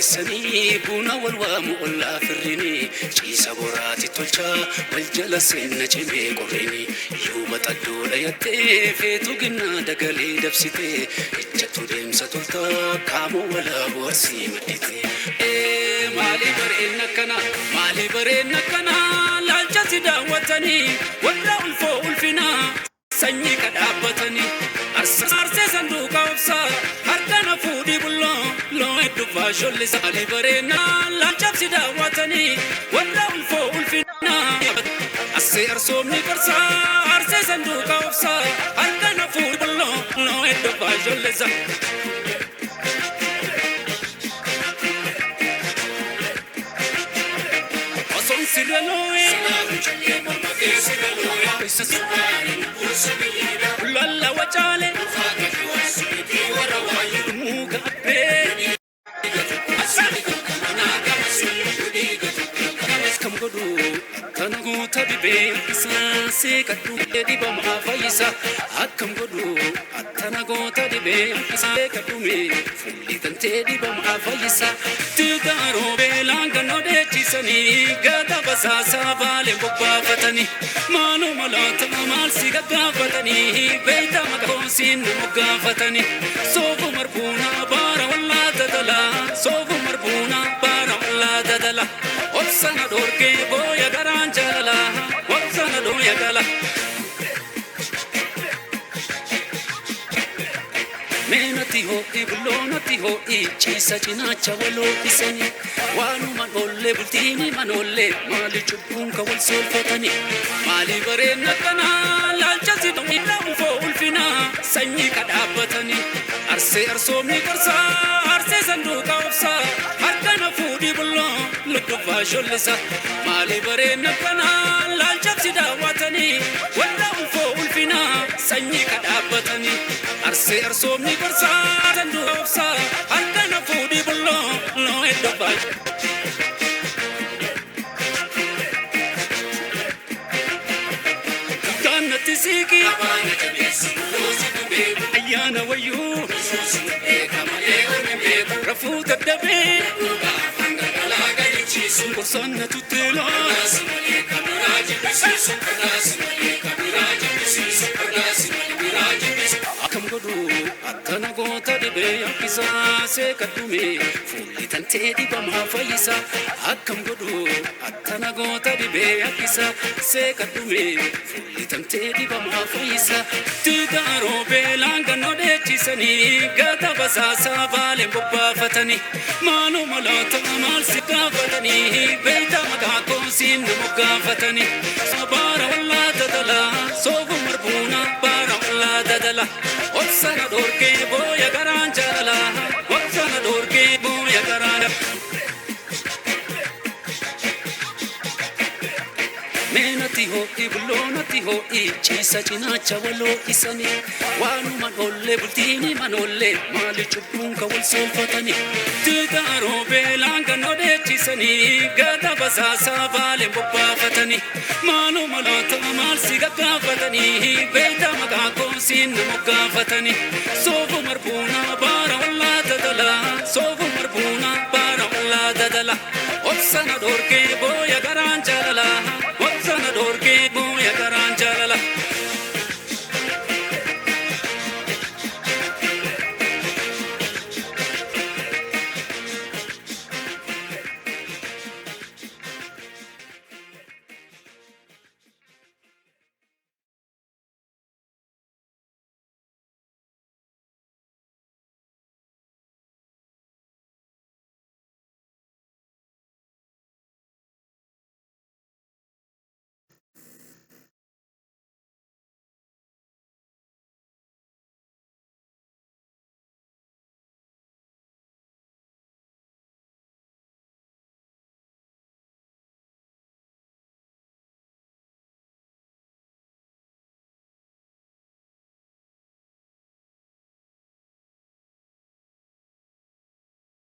سني بونا والوام ولا فرني شيسا براتي تلشا والجلسين نجمي قريني يوم تدول يدي في توقنا دقالي دفستي اجتو ديمسا تلتا كامو ولا بورسي مدتي مالي برين نكنا لالجاتي داوتني ولا الفو الفنا سني كدابتني أرسي صندوق أوفسا هركنا فودي بلو لو يدفع شل سالي برينا لالجاتي داوتني ولا الفو الفنا أسي أرسومني برسا أرسي صندوق أوفسا هركنا فودي بلو لو يدفع شل سالي Siraloe, Lala wachale, Mugabe, come go do, Tanago Tabibe, Sase Katu, Ediba Faisa, Akam go do, Tanago Tabibe, Sase Katumi, Litan Teddy Bama Faisa, Tidaro Belanga no de Chisani, Gata Basasa Vale Boba Fatani, Manu Malata Malsiga Fatani, Beta Makosin Muga Fatani, Sovo Marbuna, Bara Walla Dadala, Sovo Marbuna, Bara Walla Dadala, Opsana Dorke, Boya Garanjala, Opsana Doya Gala. Menati ho ibulonati ho ichisa chinacha walo isani wanu manolle bultini manolle mali chubunka wal sulfatani mali bare nakana lalchati dawila ufo ulfina sanyi kadabatani arse arsomni karsa arse sanduka ufsa harkana fudi bullo lutfa sholisa mali bare nakana lalchati dawatani wala ufo ulfina sanyi kadabatani arse arsomni karsa sanduka ufsa harkana fudi bullo no edba Siki, Ayana wayu, Rafuta dabe, Kursana tutela, Akam godu, Atana gota debe, Akisa se katumi, Fully tantedi bama faisa, Akam godu, Atana gota debe, Akisa se katumi, Fully tantedi bama faisa, Tidaro belanga no de chisani, Gata basasa vale boba fatani, Manu malata malsika fatani, Beta magako sin muga fatani, Sabara wala dadala, Sovu marbuna, Bara wala dadala, Opsana dorke boya garanjala, Opsana dorke boya garanja. Menati ho ibulonati ho ichisa chinacha walo isani wanu manolle bultini manolle mali chubunka wal sulfatani Tidaro belanga no de chisani gata basasa vale boba fatani manu malata malsiga fatani beta magako sin muga fatani sovu marbuna bara wala dadala sovu marbuna bara wala dadala opsana dorke boya